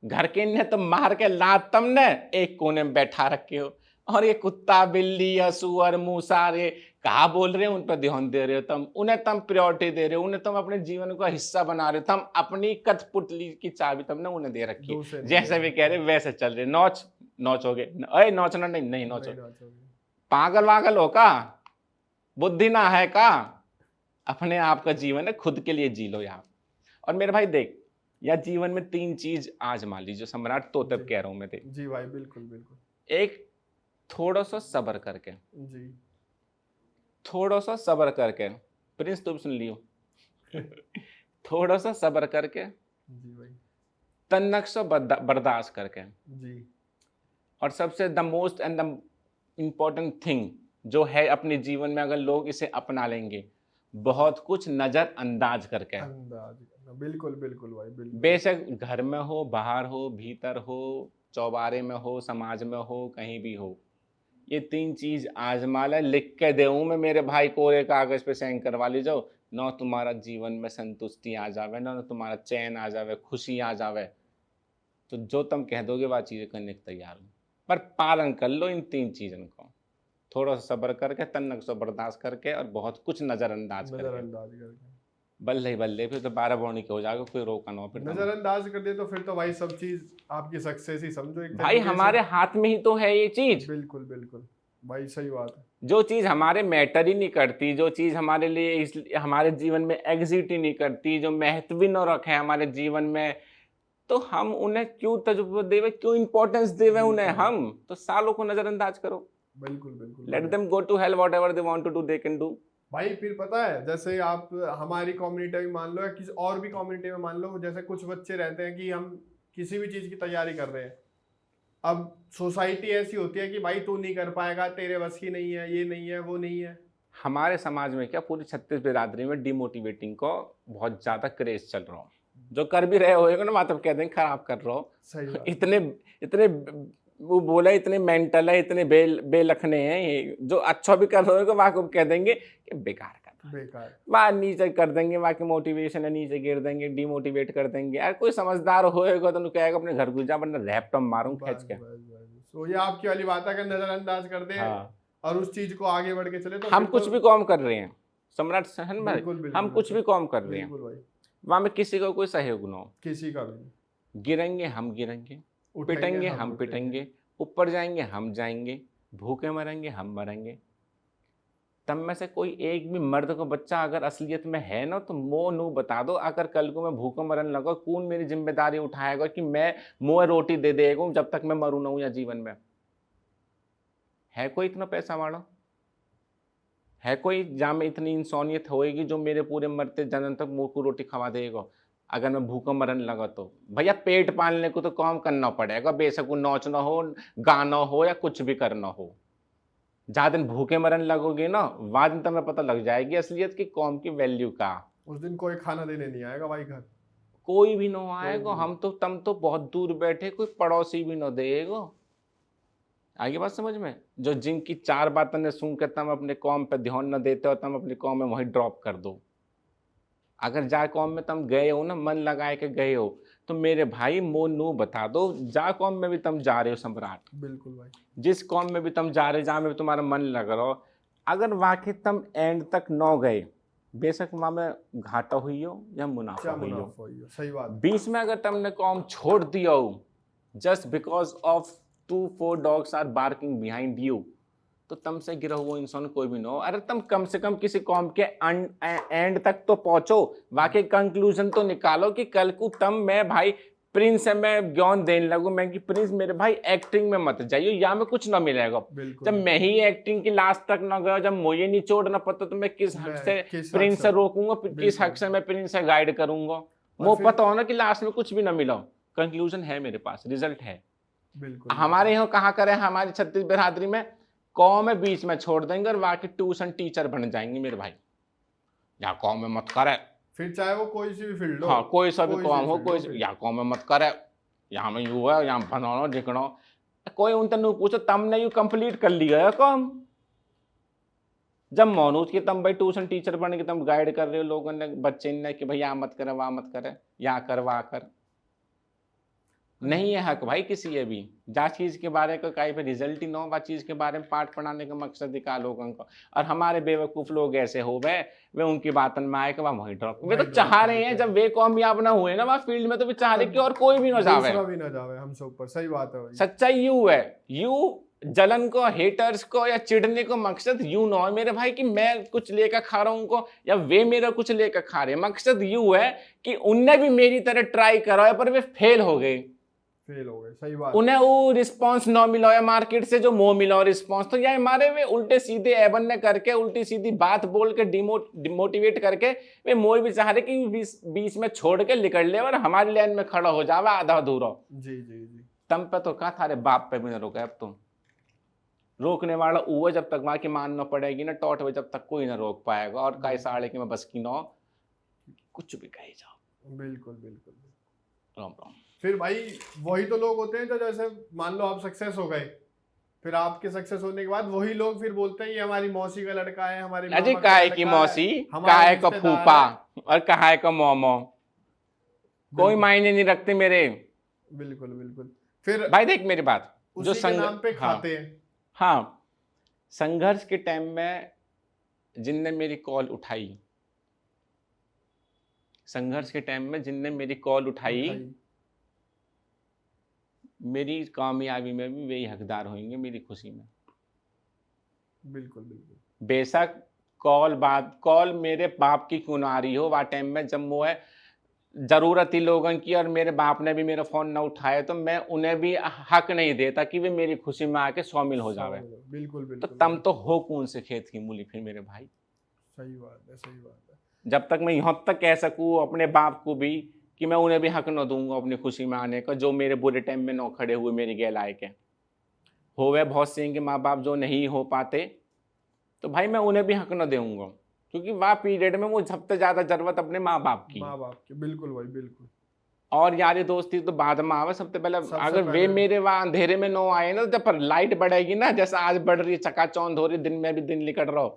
घर के ने तो मार के लात तुमने एक कोने में बैठा रखे हो, और ये कुत्ता बिल्ली या सुअर मूसा रे कहा बोल रहे हो, उन पर ध्यान दे रहे हो तुम, उन्हें तुम प्रायोरिटी दे रहे हो, उन्हें तुम अपने जीवन का हिस्सा बना रहे हो, तुम अपनी कठपुतली की चाबी तुमने उन्हें दे रखी है। दूसरे नहीं जैसे दे भी रहे। कह रहे वैसे चल रहे, नौच नौचोगे, अरे नौचना नहीं, नहीं नौचो। नहीं नाचोगे। पागल वागल हो का, बुद्धि ना है का? अपने आप का जीवन है, खुद के लिए जी लो यार। और मेरे भाई देख, या जीवन में 3 चीज आजमा लीजिए सम्राट, तो तब जी कह रहा हूं मैं देख। जी भाई, बिल्कुल बिल्कुल। एक, थोड़ा सा सब्र करके, जी थोड़ा सा सब्र करके, प्रिंस तुम सुन लियो, थोड़ा सा सब्र करके, जी भाई। तन्नक से बर्दाश्त करके, जी और सबसे the most and the important thing जो है अपने जीवन में, अगर लोग इसे अपना लेंगे, बहुत कुछ नजरअंदाज करके। अंदाज करना, बिल्कुल बिल्कुल भाई, बिल्कुल। बेशक घर में हो, बाहर हो, भीतर हो, चौबारे में हो, समाज में हो, कहीं भी हो, ये 3 चीज आजमा ले, लिख के देऊं मैं मेरे भाई, कोरे कागज पे साइन करवा ली जाओ ना, तुम्हारा जीवन में संतुष्टि आ जावे ना, तुम्हारा चैन आ जावे, खुशी आ जावे, तो जो तुम कह दोगे वह चीजें करने के तैयार हूं। पर पालन कर लो इन 3 चीजों को, थोड़ा सा सब्र करके, तन्नक से बर्दाश्त करके, और बहुत कुछ नजरअंदाज करके। नजरअंदाज करके, बल्ले बल्ले, फिर तो 12 बौनी के हो जाएगा, कोई रोका ना हो फिर। नजरअंदाज कर दिया तो फिर तो भाई सब चीज आपकी सक्सेस ही समझो एक भाई तरीके से। हमारे हाथ में ही तो है ये चीज। बिल्कुल बिल्कुल भाई, सही बात है। जो चीज हमारे मैटर ही नहीं करती, जो चीज हमारे लिए हमारे जीवन में एग्जिट ही नहीं करती, जो महत्व ही न रखे हमारे जीवन में, तो हम उन्हें क्यों तजुर्बा देवे, क्यों इंपॉर्टेंस देवे उन्हें? हम तो सालों को नजरअंदाज करो, बिल्कुल बिल्कुल लेट भाई। Them go to hell, whatever they want to do they can do. भाई फिर पता है, जैसे आप हमारी कम्युनिटी में मान लो या किसी और भी कम्युनिटी में मान लो, जैसे कुछ बच्चे रहते हैं कि हम किसी भी चीज की तैयारी कर रहे हैं, अब सोसाइटी ऐसी होती है कि भाई तू नहीं कर पाएगा, तेरे बस की नहीं है, ये नहीं है, वो नहीं है। हमारे समाज में क्या, पूरी 36 बिरादरी में डिमोटिवेटिंग को बहुत ज्यादा क्रेज चल रहा हो, जो कर भी रहे होएगा ना मतलब कह देंगे खराब कर रहा हो। सही बात। इतने इतने वो बोला, इतने मेंटल है, इतने बेलखने हैं ये, जो अच्छा भी कर रहे होगा वहां को कह देंगे कि बेकार कर रहा है, बेकार। वहां नीचे कर देंगे, वहां की मोटिवेशन है नीचे गिर देंगे, डिमोटिवेट कर देंगे। यार कोई समझदार होएगा तो कहेगा अपने घर घुस जा, वरना लैपटॉप मारूं खींच के। तो ये आपकी वाली बात है, अगर नजरअंदाज कर दे हाँ, और उस चीज को आगे बढ़ के चले तो हम फिर कुछ तो भी काम कर रहे हैं सम्राट सहन भाई, बिल्कुल बिल्कुल हम कुछ भी काम कर रहे हैं, बिल्कुल भाई, वहां में किसी का कोई सहयोग ना हो। किसी का भी नहीं। गिरेंगे हम गिरेंगे, उठेंगे पिटेंगे हम उठेंगे। पिटेंगे, ऊपर जाएंगे हम जाएंगे, भूखे मरेंगे हम मरेंगे। तब में से कोई एक भी मर्द को बच्चा अगर असलियत में है ना, तो मो नू बता दो। अगर कल को मैं भूखा मरने लगा, कौन मेरी जिम्मेदारी उठाएगा कि मैं मुँह रोटी दे देगा जब तक मैं मरू ना हूं या जीवन में? है कोई इतना पैसा वाला? है कोई जहाँ में इतनी इंसानियत होएगी जो मेरे पूरे मरते जन्म तक मुंह को रोटी खवा देगा? अगर मैं भूखा मरने लगा तो भैया पेट पालने को तो काम करना पड़ेगा, बेशक वो नाचना हो, गाना हो या कुछ भी करना हो। जहाँ दिन भूखे मरने लगोगे ना, वहाँ दिन तुम्हें पता लग जाएगी असलियत की कौम की वैल्यू का। उस दिन कोई खाना देने नहीं आएगा भाई घर, कोई भी ना आएगा, भी। हम तो तुम तो बहुत दूर बैठे, कोई पड़ोसी भी ना देगा। आगे बात समझ में? जो जिनकी चार बातें ने सुन के तुम अपने कौम पे ध्यान न देते हो, तुम अपनी कौम में वहीं ड्रॉप कर दो। अगर जा कौम में तुम गए हो ना, मन लगाए के गए हो, तो मेरे भाई मो नू बता दो, जा कौम में भी तुम जा रहे हो सम्राट, बिल्कुल भाई, जिस कौम में भी तुम जा रहे हो, जहाँ में भी तुम्हारा मन लग रहा हो, अगर वाकई तुम एंड तक न गए, बेशक वहाँ में घाटा हुई हो या मुनाफा क्या हुई हो, मुनाफा हुई हो, सही बात। बीच में अगर तुमने कौम छोड़ दिया हो just because of 2-4 dogs are barking behind you, तो तुमसे गिरा हुआ इंसान कोई भी ना हो। अरे तुम कम से कम किसी कॉम के एंड तक तो पहुंचो, वाकई कंक्लूजन तो निकालो कि कल को तुम, मैं भाई प्रिंस है, मैं ज्ञान देने लगू मैं कि प्रिंस मेरे भाई एक्टिंग में मत जाइयो, या में कुछ ना मिलेगा। जब मैं ही एक्टिंग की लास्ट तक ना गया, जब मुझे नहीं छोड़ना पता, तो मैं किस हक से प्रिंस से रोकूंगा, किस हक से मैं प्रिंस से गाइड करूंगा? वो पता हो ना कि लास्ट में कुछ भी ना मिला, कंक्लूजन है मेरे पास, रिजल्ट है। बिल्कुल। हमारे यहाँ कहाँ करें, हमारी छत्तीस बिरादरी में कौम में बीच में छोड़ देंगे और वाकई ट्यूशन टीचर बन जाएंगे मेरे भाई। या कौम में मत करे, फिर चाहे वो कोई सी भी फील्ड हो, हाँ कोई सा भी कौम हो, कोई फिर। या कौम में मत करे, यहाँ में यू है, यहाँ बनाना दिखना, कोई उन तक पूछो तुमने यू कंप्लीट कर लिया है कौम? जब मोनूज की तुम भाई ट्यूशन टीचर बन के तुम गाइड कर रहे हो लोगों ने, बच्चे ने कि भाई यहाँ मत करे, वहां मत करे, यहाँ कर वहां कर, नहीं है हक भाई किसी ये भी। जा चीज के बारे का कहीं पे रिजल्ट ही ना हो, चीज के बारे में पाठ पढ़ाने का मकसद दिखा लोगों को। और हमारे बेवकूफ लोग ऐसे हो गए, वे उनकी बातन में आए कि वह वही ड्रॉप, वे तो चाह रहे हैं जब वे कामयाब ना हुए ना वह फील्ड में, तो वे चाह रहे कि और कोई भी ना जावे, दूसरा भी ना जावे हमसे ऊपर। सही बात है भाई, सच्चाई यू है। यू जलन को, हेटर्स को या चिढ़ने को मकसद यू ना हो मेरे भाई कि मैं कुछ लेकर खा रहा हूं उनको, या वे मेरा कुछ लेकर खा रहे हैं। मकसद यू है कि उनने भी मेरी तरह ट्राई करा है पर वे फेल हो गए, सही बात। उन्हें वो रिस्पांस ना मिला है मार्केट से जो मोह मिला रिस्पांस, तो यार हमारे वे उल्टे सीधे एबन ने करके, उल्टी सीधी बात बोल के डिमोटिवेट करके वे मोह भी चाह रहे कि बीच में छोड़ के निकल ले और हमारी लाइन में खड़ा हो जावे आधा अधूरा। जी जी जी। तम पे तो कहा थारे बाप पे भी ना रोका, अब तुम रोकने वाला वो जब तक वहां की मानना पड़ेगी ना टॉट हुए, जब तक कोई ना रोक पाएगा। और कई साड़े की मैं बस की ना कुछ भी कहे जाओ। बिल्कुल बिल्कुल। राम राम। फिर भाई वही तो लोग होते हैं जो, जैसे मान लो आप सक्सेस हो गए, फिर आपके सक्सेस होने के बाद वही लोग फिर बोलते हैं ये हमारी मौसी का लड़का है, हमारी अजी काहे की मौसी, काहे का फूफा और काहे का मोमो, कोई मायने नहीं रखते मेरे। बिल्कुल बिल्कुल। फिर भाई देख मेरी बात, जो नाम पे खाते हैं। हाँ, संघर्ष के टाइम में जिनने मेरी कॉल उठाई, संघर्ष के टाइम में जिनने मेरी कॉल उठाई, मेरी कामयाबी में भी वही हकदार होंगे, मेरी खुशी में। बिल्कुल बिल्कुल। बेशक कॉल मेरे बाप की क्यों ना आ रही हो, वह टाइम में जब वो है जरूरत थी लोगों की और मेरे बाप ने भी मेरा फोन ना उठाया, तो मैं उन्हें भी हक नहीं देता कि वे मेरी खुशी में आके शामिल हो जावे। बिल्कुल बिल्कुल। तो तम तो हो कौन से खेत की मूली फिर मेरे भाई। सही बात है, सही बात है। जब तक मैं यहाँ तक कह सकूँ अपने बाप को भी कि मैं उन्हें भी हक न दूंगा अपनी खुशी में आने का, जो मेरे बुरे टाइम में न खड़े हुए मेरी गैल आए के हो गए बहुत से के माँ बाप जो नहीं हो पाते, तो भाई मैं उन्हें भी हक न दूंगा, क्योंकि वह पीरियड में वो सबसे ज्यादा जरूरत अपने माँ बाप की। बिल्कुल भाई बिल्कुल। और यारी दोस्ती तो बाद में आवे, सबसे पहले अगर वे मेरे वहां अंधेरे में न आए ना, जब पर लाइट बढ़ेगी ना, जैसा आज बढ़ रही है चकाचौंध हो रही, दिन में भी दिन निकट रहो,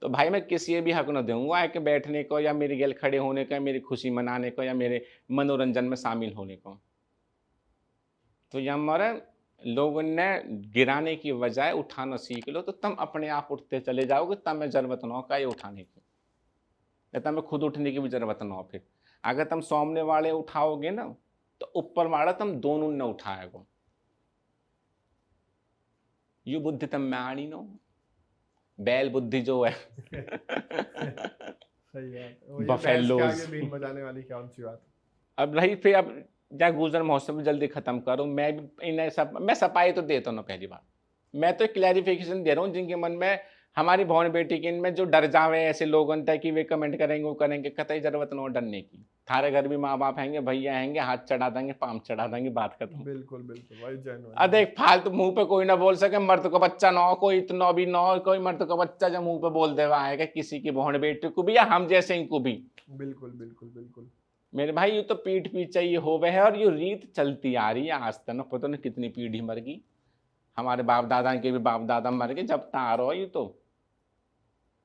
तो भाई मैं किसी भी हक न दूंगा आके बैठने को या मेरी गैल खड़े होने का, मेरी खुशी मनाने को या मेरे मनोरंजन में शामिल होने को। तो यह हमारे लोगों ने गिराने की बजाय उठाना सीख लो, तो तुम अपने आप उठते चले जाओगे, तब में जरूरत ना हो का ये उठाने की, या तब में खुद उठने की भी जरूरत ना हो। फिर अगर तुम सामने वाले उठाओगे ना, तो ऊपर वाला तुम दोनों ने उठाएगा। यू बुद्धि तम्मानी नो, बैल बुद्धि जो है। सही बात है। वो ये भैंस के बफेलोज। आगे बीन बजाने वाली कौन सी बात। अब रही फिर, अब या गुलशन महोत्सव जल्दी खत्म करो। मैं भी इन्हें सब, मैं सफाई तो देता हूँ ना पहली बार। मैं तो क्लैरिफिकेशन दे रहा हूँ जिनके मन में, हमारी बहन बेटी के इनमें जो डर जावे ऐसे लोग तक कि वे कमेंट करेंगे वो करेंगे, कतई जरूरत न हो डरने की। थारे घर भी माँ बाप हैंगे, भैया हैंगे, हाथ चढ़ा देंगे, पाम चढ़ा देंगे, बात खत्म। बिल्कुल बिल्कुल भाई, जेन्युइन। अब देख, फालतू मुंह पे कोई ना बोल सके, मर्द का बच्चा ना हो, कोई इतना भी ना हो, कोई मर्द का बच्चा जो मुंह पे बोल देवा आएगा किसी की बहन बेटी को भी, या हम जैसे इनको भी। बिल्कुल बिल्कुल बिल्कुल। मेरे भाई ये तो पीठ पीछे ये हो गए है, और ये रीत चलती आ रही है आज तक ना, पता नहीं कितनी पीढ़ी मर गई। हमारे बाप दादा के भी बाप दादा मर गए, जब तक आ रहा हो। ये तो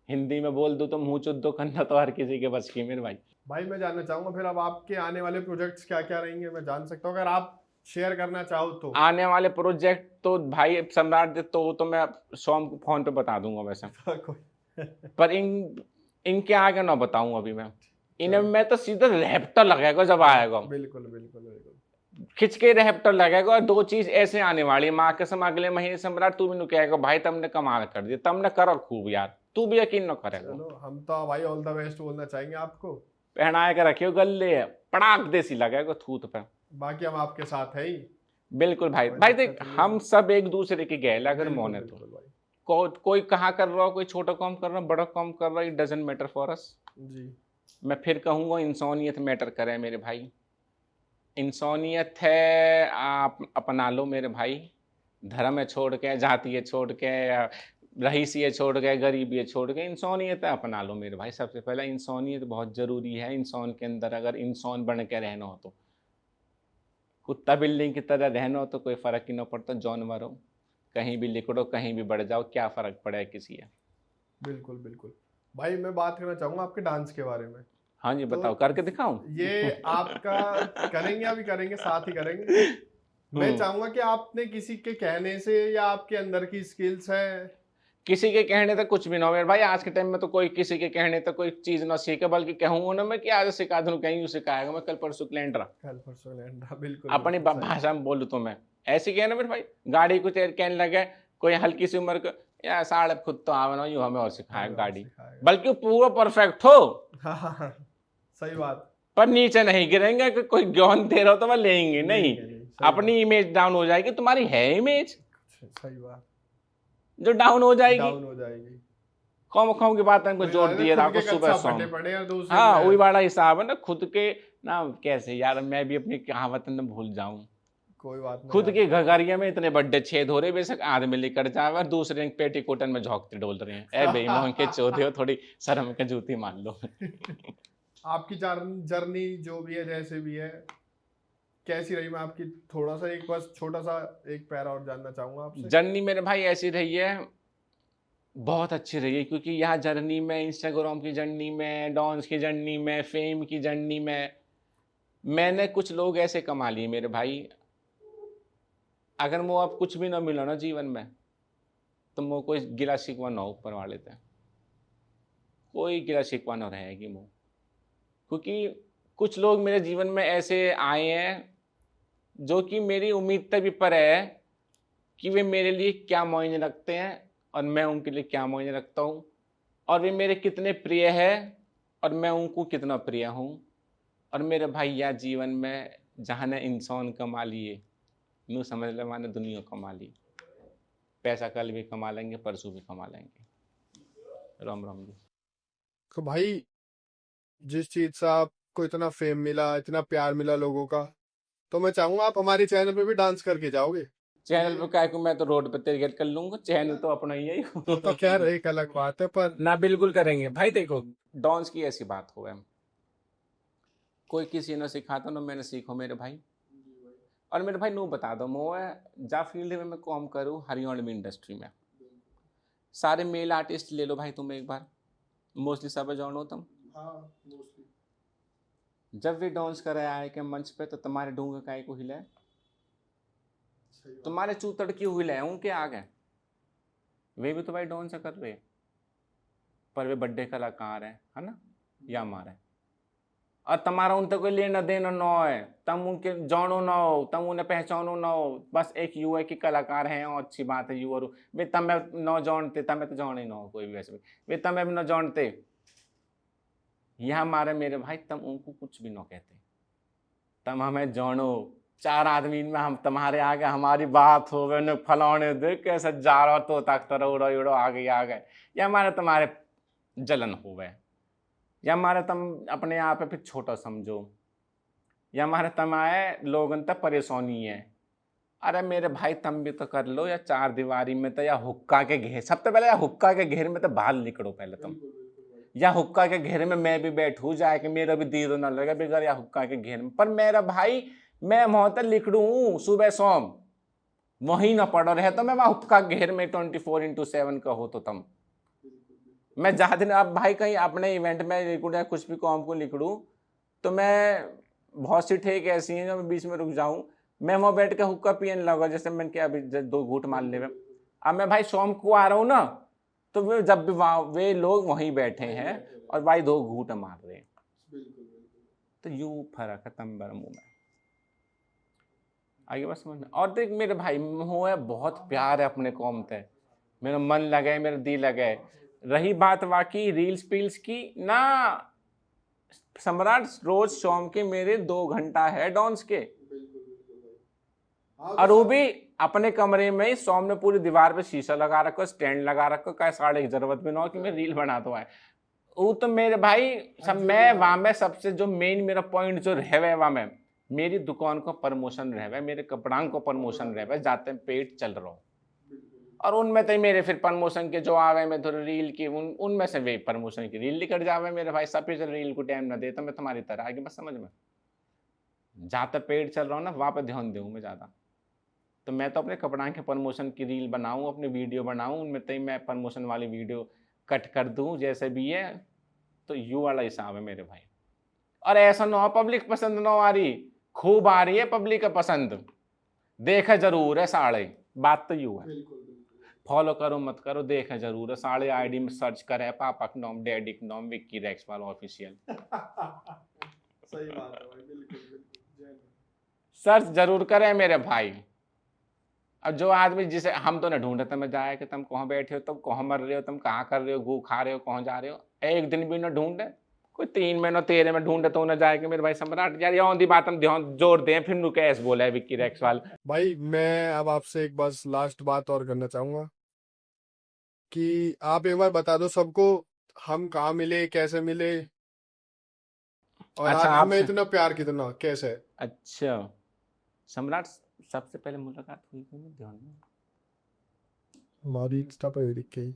हिंदी में बोल दो तो मुंह चुद्दो करना तो हर किसी के बस की मेरे भाई। भाई मैं जानना चाहूंगा फिर अब आपके आने वाले प्रोजेक्ट्स क्या क्या रहेंगे, मैं जान सकता हूँ अगर आप शेयर करना चाहो तो। आने वाले प्रोजेक्ट तो भाई सम्राट तो वो तो मैं सोम को फोन पे बता दूंगा वैसे, पर इनके आगे ना बताऊं अभी मैं। इन्हें मैं तो सीधा रैप्टर लगेगा जब आएगा, बिल्कुल बिल्कुल बिल्कुल। खिंच के रैप्टर लगेगा। और दो चीज ऐसे आने वाली है, माँ कसम, अगले महीने सम्राट तू भी नु कहेगा भाई तुमने कमाल कर दिया, तुमने करो खूब यार, तू भी यकीन न करेगा। चलो हम तो भाई ऑल द बेस्ट बोलना चाहेंगे आपको। पहनाए के रखियो गले, पड़ाक देसी लगेगा थूत पे। बाकी हम आपके साथ है ही। बिल्कुल भाई। कोई भाई दिक्कत देख, नहीं है। हम सब एक दूसरे के गैल अगर बिल्कुल मोने तो बिल्कुल भाई। कोई कहाँ कर रहा हो, कोई छोटा काम कर रहा हो, बड़ा काम कर रहा हो, it doesn't matter for us. जी। मैं फिर कहूँगा इंसानियत मैटर करे मेरे भाई। इंसानियत है, आप अपना लो मेरे भाई। धर्म है छोड़ के, जाति है छोड़ के, रईसी है छोड़ के, गरीबी है छोड़ के, इंसानियत है अपना लो मेरे भाई। सबसे पहले इंसानियत बहुत ज़रूरी है। इंसान के अंदर अगर इंसान बन के रहना हो तो, कुत्ता बिल्ली की तरह रहना हो तो कोई फ़र्क ही ना पड़ता, जानवर हो, कहीं भी लिकड़ो, कहीं भी बढ़ जाओ, क्या फ़र्क पड़े किसी है। बिल्कुल बिल्कुल। भाई मैं बात करना चाहूंगा आपके डांस के बारे में। हाँ जी, तो बताओ, करके दिखाऊं? ये आपका करेंगे, अभी करेंगे, साथ ही करेंगे। मैं चाहूंगा कि आपने किसी के कहने से या आपके अंदर की स्किल्स है। किसी के कहने तक कुछ भी ना हो मेरे भाई। आज के टाइम में तो कोई किसी के कहने तक कोई चीज़ ना सीखे, बल्कि कहूँगा ना मैं कि आज सिखा दूँ, कहीं यूँ सिखाएगा मैं कल परसों कैलेंडर कल परसों लैंडा। बिल्कुल अपनी बिल्कुल सही। भाषा में बोलूँ तो मैं ऐसे कहना मेरे भाई। गाड़ी को तेरे कहने लगे कोई हल्की सी उम्र को, या साढ़े खुद तो आवे ना, यूँ हमें और सिखाएगा हमें और गाड़ी, सिखाएगा। बल्कि पूरा परफेक्ट हो, हाँ हाँ हाँ, सही बात। पर नीचे नहीं गिरेंगे कि कोई ज्ञान दे रहा हो तो मैं लेंगे नहीं। लेंगे नहीं, सही अपनी इमेज डाउन हो जाएगी, तुम्हारी है इमेज बात। सही बात। जो डाउन हो जाएगी। डाउन हो जाएगी। कौम कौम की बात हमको वही जोड़ बात है, दिए खुद राखो के सुबह कच्चा शाम। फटे पड़े और दूसरे हाँ में। वही वाला हिसाब है ना, खुद के ना कैसे यार, मैं भी अपनी कहावत न भूल जाऊं। कोई बात नहीं खुद यार। के घघरिया में इतने बड़े छेद हो रहे, बेशक आदमी लेकर जाए और दूसरे पेटीकोटन में झोंकते डोल रहे हैं। ए बेईमान के चौधे हो, थोड़ी शर्म के जूती मान लो। आपकी जर्नी जो भी है, जैसे भी है, कैसी रही, मैं आपकी थोड़ा सा एक बस छोटा सा एक पैरा और जानना चाहूंगा आपसे। जर्नी मेरे भाई ऐसी रही है, बहुत अच्छी रही है, क्योंकि यहाँ जर्नी में, इंस्टाग्राम की जर्नी में, डांस की जर्नी में, फेम की जर्नी में, मैंने कुछ लोग ऐसे कमा लिए मेरे भाई। अगर वो अब कुछ भी ना मिला ना जीवन में, तो वो कोई गिला शिकवा ना हो ऊपर वाले थे, कोई गिला शिकवा ना रहेगी वो। क्योंकि कुछ लोग मेरे जीवन में ऐसे आए हैं जो कि मेरी उम्मीद तक भी पर है कि वे मेरे लिए क्या मायने रखते हैं और मैं उनके लिए क्या मायने रखता हूँ, और वे मेरे कितने प्रिय है और मैं उनको कितना प्रिय हूँ। और मेरे भाई यह जीवन में जहाँ ने इंसान कमा लिए, यूँ समझ ले माने दुनिया कमा ली। पैसा कल भी कमा लेंगे, परसों भी कमा लेंगे। राम राम जी। तो भाई जिस चीज से आपको इतना फेम मिला, इतना प्यार मिला लोगों का, तो मैं चाहूंगा आप हमारे चैनल पे भी डांस करके जाओगे। चैनल पर क्या, मैं तो रोड पे तेरे कर लूंगा, चैनल तो अपना ही है। तो खैर एक अलग बात है, पर ना बिल्कुल करेंगे भाई। देखो डांस की ऐसी बात हो है, कोई किसी ने सिखाता ना मैंने सीखो मेरे भाई। और मेरे भाई नू बता दो, मैं जा फील्ड में मैं काम करूँ हरियाणवी इंडस्ट्री में, सारे मेल आर्टिस्ट ले लो भाई तुम एक बार, मोस्टली सब जानो तुम। जब भी डांस करे आए के मंच पे, तो तुम्हारे ढूंगे काय को हिले, तुम्हारे चूतड़ की हिले उनके आगे, वे भी तो भाई डांस कर रहे, पर वे बड़े कलाकार है ना, या हमारे और तुम्हारा उनसे कोई लेना देना ना है, तुम उनके जानो ना हो, तुम उन्हें पहचानो ना हो, बस एक यू है कि कलाकार हैं और अच्छी बात है यू और वे तमें न जानते, तमें तो जाने ना हो कोई भी वैसे भी, वे तमें भी न जानते, यह हमारे मेरे भाई तुम उनको कुछ भी ना कहते, तुम हमें जानो, चार आदमी में हम तुम्हारे आगे हमारी बात हो गए न फलाने देख कैसे जा रहा तो तक तो उड़ो उड़ो आगे आ गए, या हमारे तुम्हारे जलन हो गए, या हमारे तुम अपने आप पे फिर छोटा समझो, या हमारे तमाए लोगन तक परेशानी है। अरे मेरे भाई तुम भी तो कर लो, या चार दीवारी में तो, या हुक्का के घेर, सबसे पहले या हुक्का के घेर में तो बाहर निकलो पहले तुम, या हुक्का के घेर में मैं भी बैठू जाए कि मेरा भी दीद ना लगे बिगर या हुक्का के घेर में, पर मेरा भाई मैं वहां तक लिख हूँ सुबह शाम, वहीं ना पड़ा रहे तो मैं वहां हुक्का के घेर में 24/7 का हो तो तुम, मैं जहाँ दिन अब भाई कहीं अपने इवेंट में लिखूँ या कुछ भी कॉम को लिखूँ तो मैं बहुत सी ठेक ऐसी हैं जो मैं बीच में रुक जाऊँ, मैं वहाँ बैठ के हुक्का पियन लगा, जैसे मैंने क्या अभी 2 घूंट मार ले, अब मैं भाई शाम को आ रहा हूँ ना तो वे जब भी वहाँ वे लोग वहीं बैठे हैं और भाई 2 घूंट मार रहे हैं, तो यूं फर्क है तंबर मुँह में आगे बस समझ में। और देख मेरे भाई हो है बहुत प्यार है अपने कौम पे, मेरा मन लगे मेरा दिल लगे, रही बात वाकई रील्स पील्स की ना, सम्राट रोज शाम के मेरे 2 घंटा है डांस के, और वो भी अपने कमरे में ही सामने पूरी दीवार पे शीशा लगा रखो, स्टैंड लगा रखो, क्या साढ़े की जरूरत भी ना हो कि मैं रील बना तो आए, वो तो मेरे भाई सब मैं वहां में सबसे जो मेन मेरा पॉइंट जो रहे वहां में मेरी दुकान को प्रमोशन रहे, मेरे कपड़ां को प्रमोशन रहे, जाते पेट चल रहा हो, और उनमें तो मेरे फिर प्रमोशन के जो आवे मैं थोड़ी रील की उनमें से वे प्रमोशन की रील निकल जावे मेरे भाई, सब रील को टाइम ना दे तो मैं तुम्हारी तरह आगे बस समझ में, जहाँ तक पेट चल रहा हूँ ना वहाँ पे ध्यान दूँ मैं ज़्यादा, तो मैं तो अपने कपड़ा के प्रमोशन की रील बनाऊँ, अपनी वीडियो बनाऊँ, उनमें तो मैं प्रमोशन वाली वीडियो कट कर दूँ जैसे भी है, तो यू वाला हिसाब है मेरे भाई, और ऐसा ना हो पब्लिक पसंद ना आ रही, खूब आ रही है पब्लिक का पसंद, देखा जरूर है साढ़े, बात तो यू है, फॉलो करो मत करो देखा जरूर है, साढ़े आईडी में सर्च करे पापा का नाम डैडी का नाम विक्की रैक्सवाल ऑफिशियल सही बात है भाई, बिल्कुल बिल्कुल सर्च जरूर करें मेरे भाई। अब जो आदमी जिसे हम तो न ढूंढते में जाए कि तुम कहाँ बैठे हो, तुम कहाँ मर रहे हो, तुम कहाँ कर रहे हो, गू खा रहे हो, कहाँ जा रहे हो, एक दिन भी न ढूंढे, कोई 3 महीनों 13 में ढूंढे तो न जाए कि मेरे भाई सम्राट यार ये दी बात हम ध्यान जोड़ दें फिर नु कैसे बोला है विक्की रैक्सवाल। भाई मैं अब आपसे एक बस लास्ट बात और करना चाहूंगा कि आप एक बार बता दो सबको हम कहाँ मिले, कैसे मिले, और अच्छा आज हमें आपसे इतना प्यार कितना कैसे। अच्छा सम्राट सबसे पहले मुलाकात हुई थी मेरे ध्यान में हमारी इंस्टा पे दिख गई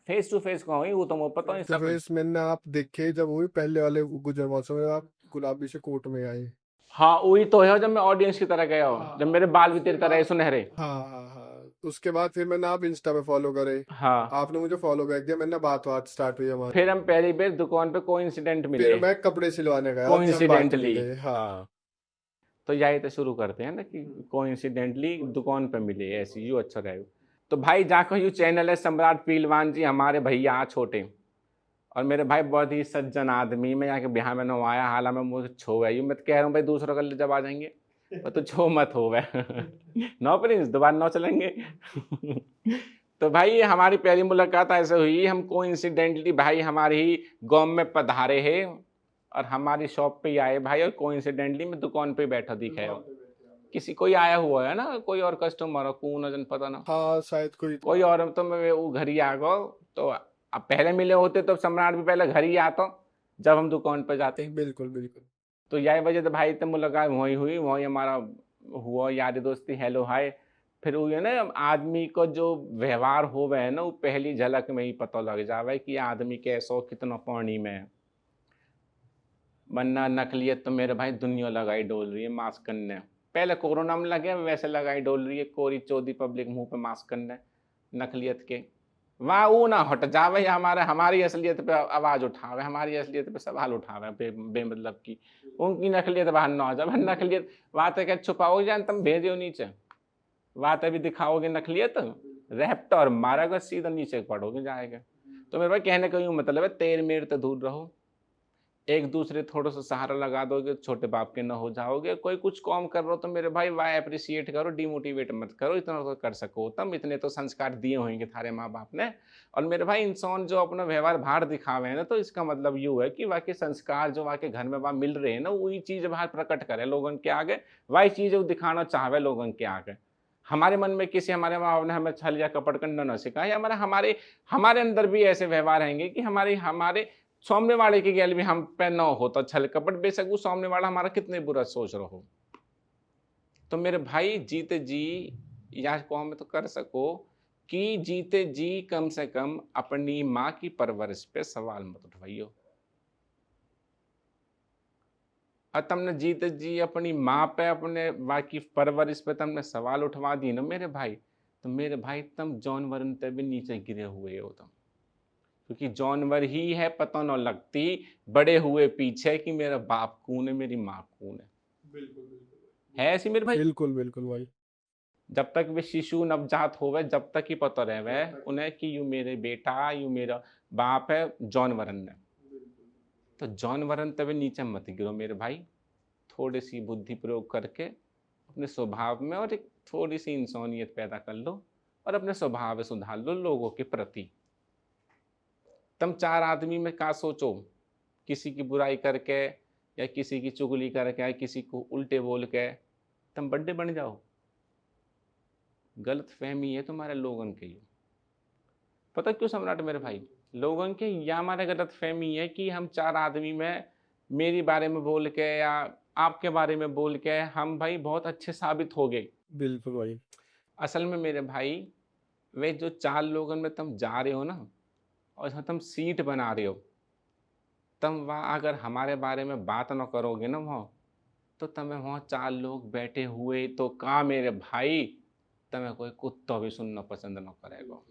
फेस टू फेस कहाँ हुई वो तो मुझे पता नहीं सब। फेस मैंने आप देखे जब हुई पहले वाले गुजर महोत्सव में, आप गुलाबी से कोट में आए। हाँ वही तो है जब मैं ऑडियंस की तरह गया हूँ, जब मेरे बाल भी तेरी तरह है सुनहरे। हाँ हाँ हाँ, उसके बाद फिर मैंने आप इंस्टा पे फॉलो करे, हाँ आपने मुझे फॉलो बैक दिया, मैंने बात स्टार्ट हुई हमारी, फिर हम पहली बार दुकान पे कोइंसिडेंट मिले, फिर मैं कपड़े सिलवाने गया और जब बात कोइंसिडेंटली मिले। हाँ हाँ, तो यही तो शुरू करते हैं ना कि कोइंसिडेंटली दुकान पे मिले ऐसी यू अच्छा रहे। तो भाई जाकर यू चैनल है सम्राट पीलवान जी हमारे भैया छोटे, और मेरे भाई बहुत ही सज्जन आदमी, मैं यहाँ के बिहार में नवाया हाल में मुझे छो गया यूँ मैं तो कह रहा हूँ भाई दूसरों का जब आ जाएंगे पर तो छो मत हो गए नो प्रिंस दोबारा नौ चलेंगे तो भाई हमारी पहली मुलाकात ऐसे हुई, हम कोइंसिडेंटली भाई हमारे ही गांव में पधारे हैं और हमारी शॉप पे ही आए भाई, और कोइंसिडेंटली मैं दुकान पे बैठा दिखा हो, किसी कोई आया हुआ है ना कोई और कस्टमर कौन जन पता ना, हाँ शायद कोई और तो मैं वो घर ही आ गो, तो अब पहले मिले होते तो सम्राट भी पहले घर ही आता जब हम दुकान पर जाते, बिल्कुल बिल्कुल। तो यही वजह तो भाई तो मुलाकात वहीं हुई, वहीं हमारा हुआ यारी दोस्ती हेलो हाय, फिर वो है ना आदमी को जो व्यवहार हो गए ना वो पहली झलक में ही पता लग जावे कि आदमी कैसो कितना पानी में है, वरना नकलियत तो मेरे भाई दुनिया लगाई डोल रही है मास्क करने, पहले कोरोना में लगे वैसे लगाई डोल रही है कोरी चौधी पब्लिक मुंह पे मास्क करने नकलियत के, वहाँ वो ना हट जावे या हमारी असलियत पे आवाज उठावे, हमारी असलियत पे सवाल उठावे बेमतलब की, उनकी नकलियत बाहर ना हो जाए, नकलियत बात है क्या छुपाओगे जान तुम भेजो नीचे, बात अभी दिखाओगे नकलियत रैप्टर और मारेगा सीधा नीचे पड़ोगे जाएगा। तो मेरे भाई कहने का यूँ मतलब है तेर मेर तो दूर रहो, एक दूसरे थोड़ा सा सहारा लगा दोगे तो छोटे बाप के न हो जाओगे। कोई कुछ काम कर रहे हो तो मेरे भाई वाह अप्रिशिएट करो, डिमोटिवेट मत करो। इतना तो कर सको तुम, इतने तो संस्कार दिए होंगे थारे माँ बाप ने। और मेरे भाई इंसान जो अपना व्यवहार बाहर दिखावे है ना, तो इसका मतलब यूँ है कि वाकई संस्कार जो वाकई घर में वहाँ मिल रहे हैं ना, वही चीज़ बाहर प्रकट करे लोगों के आगे, वही चीज़ वो दिखाना चाहवे लोगों के आगे। हमारे मन में किसी हमारे माँ बाप ने हमें छल या कपट करना न सिखाया, हमारे हमारे अंदर भी ऐसे व्यवहार रहेंगे कि हमारे सामने वाले की गैल भी हम पे न हो तो छल कपट, बेशक वो सामने वाला हमारा कितने बुरा सोच रहा हो। तो मेरे भाई जीते जी या को हम तो कर सको कि जीते जी कम से कम अपनी माँ की परवरिश पे सवाल मत उठवाइयो। और तुमने जीते जी अपनी माँ पे अपने माँ की परवरिश पे तुमने सवाल उठवा दी ना मेरे भाई, तो मेरे भाई तुम जानवरों से भी नीचे गिरे हुए हो तुम। क्योंकि जानवर ही है पता न लगती बड़े हुए पीछे कि मेरा बाप कौन है, मेरी माँ कौन है। बिल्कुल बिल्कुल है ऐसी मेरे भाई। बिल्कुल बिल्कुल भाई। जब तक वे शिशु नवजात होवे जब तक ही पता रहे उन्हें कि यू मेरे बेटा, यू मेरा बाप है, जानवरन ने। तो जानवरन तभी नीचे मत गिरो मेरे भाई। थोड़ी सी बुद्धि प्रयोग करके अपने स्वभाव में और एक थोड़ी सी इंसानियत पैदा कर लो और अपने स्वभाव सुधार लो लोगों के प्रति। तुम चार आदमी में क्या सोचो, किसी की बुराई करके या किसी की चुगली करके या किसी को उल्टे बोल के तुम बड़े बन जाओ। गलत फहमी है तुम्हारे लोगों के लिए। पता क्यों सम्राट मेरे भाई, लोगों के या हमारे गलत फहमी है कि हम चार आदमी में मेरी बारे में बोल के या आपके बारे में बोल के हम भाई बहुत अच्छे साबित हो गए। बिल्कुल भाई। असल में मेरे भाई वे जो चार लोगों में तुम जा रहे हो ना, और जहाँ तुम सीट बना रहे हो, तुम वहाँ अगर हमारे बारे में बात ना करोगे ना वहाँ, तो तुम्हें वहाँ चार लोग बैठे हुए तो कहाँ मेरे भाई तुम्हें कोई कुत्ता भी सुनना पसंद न करेगा।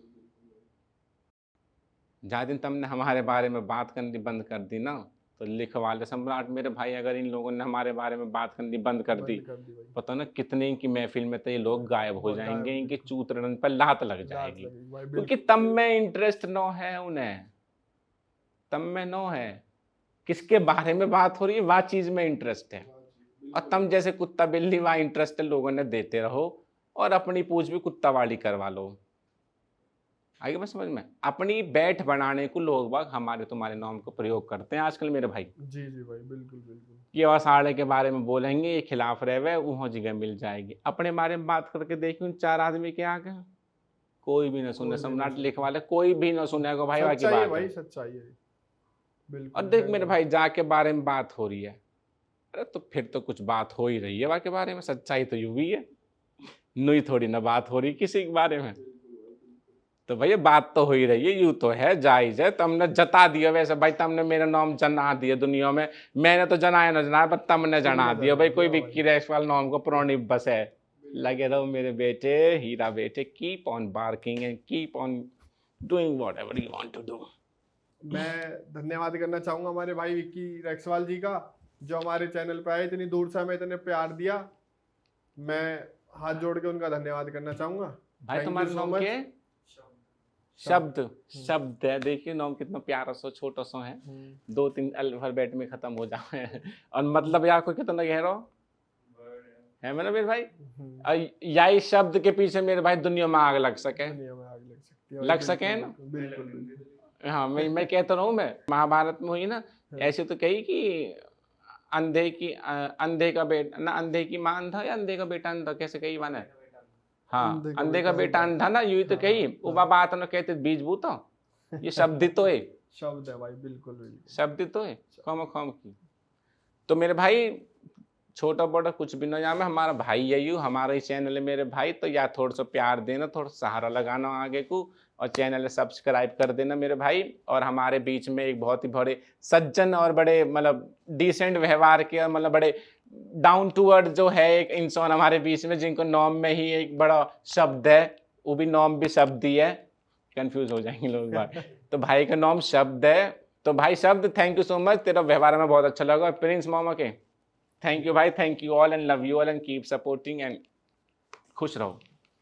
जहाँ दिन तुमने हमारे बारे में बात करनी बंद कर दी ना, तो लिखवाले सम्राट मेरे भाई, अगर इन लोगों ने हमारे बारे में बात करनी बंद कर दी, भाई। पता ना कितने इनकी महफिल में तो ये लोग गायब हो जाएंगे, इनके चूतरन पर लात लग जाएगी। क्योंकि तम में इंटरेस्ट न है उन्हें, तम में न है किसके बारे में बात हो रही है वह चीज में इंटरेस्ट है। और तुम जैसे कुत्ता बिल्ली वहाँ इंटरेस्ट लोगों ने देते रहो और अपनी पूछ भी कुत्ता वाली करवा लो। आगे बस समझ में, अपनी बैठ बनाने को लोग बाग हमारे तुम्हारे नाम को प्रयोग करते हैं आजकल मेरे भाई। जी जी भाई बिल्कुल बिल्कुल। ये वसाड़े के बारे में बोलेंगे, ये खिलाफ रहे हुए वहाँ जगह मिल जाएगी। अपने बारे में बात करके देखिए उन चार आदमी के आगे कोई भी ना सुने, सम्राट लिखवाले कोई भी ना सुनेगा भाई बाकी बात भाई सच्चाई है बिल्कुल। और देख मेरे भाई जाके बारे में बात हो रही है, अरे तो फिर तो कुछ बात हो ही रही है बाकी बारे में, सच्चाई तो यूं भी है, नुई थोड़ी ना बात हो रही किसी के बारे में। तो भैया बात तो हो ही रही है, यूं तो है जायज है। तुमने जता दिया वैसे भाई, तुमने मेरा नाम जना दिया दुनिया में, मैंने तो जनाया ना जनाया पर तुमने जना दिया भाई। कोई विक्की रैक्सवाल नाम को पुरानी बस है। लगे रहो मेरे बेटे, हीरा बेटे, keep on barking and keep on doing whatever you want to do. मैं धन्यवाद करना चाहूंगा हमारे भाई विक्की रैक्सवाल जी का, जो हमारे चैनल पे आए, इतनी दूर से हमें इतने प्यार दिया। मैं हाथ जोड़ के उनका धन्यवाद करना चाहूंगा भाई। तुम्हारे नाम के शब्द शब्द है, देखिए नाम कितना प्यारा सा छोटा सा है, 2-3 अल्फाबेट में खत्म हो जाए और मतलब यार कोई कितना गहरा है मेरा मेरे भाई। यही शब्द के पीछे मेरे भाई दुनिया में आग लग सके, लग सके ना। बिल्कुल। हाँ मैं कहता रहूँ, मैं महाभारत में हुई ना ऐसे तो कही कि अंधे का बेटा ना, अंधे की मां अंधा या अंधे का बेटा अंधा, कैसे कही माने। हाँ अंधे का बेटा अंधा ना, यूं तो कही वो बात ना कहते बीज बूता, ये शब्द तो है, शब्द है भाई बिल्कुल बिल्कुल शब्द तो है खाम की। तो मेरे भाई छोटा बड़ा कुछ भी ना जाए, हमारा भाई है यू, हमारा ही चैनल है मेरे भाई। तो या थोड़ा सा प्यार देना, थोड़ा सहारा लगाना आगे को, और चैनल सब्सक्राइब कर देना मेरे भाई। और हमारे बीच में एक बहुत ही बड़े सज्जन और बड़े मतलब डिसेंट व्यवहार के और मतलब बड़े डाउन टू अर्थ जो है एक इंसान हमारे बीच में, जिनको नाम में ही एक बड़ा शब्द है, वो भी नाम भी शब्द ही है, कंफ्यूज हो जाएंगे लोग भाई। तो भाई का नाम शब्द है। तो भाई शब्द थैंक यू सो मच, तेरा व्यवहार में बहुत अच्छा लगा। प्रिंस मामा के थैंक यू भाई, thank you all and love you all and keep supporting and खुश रहो।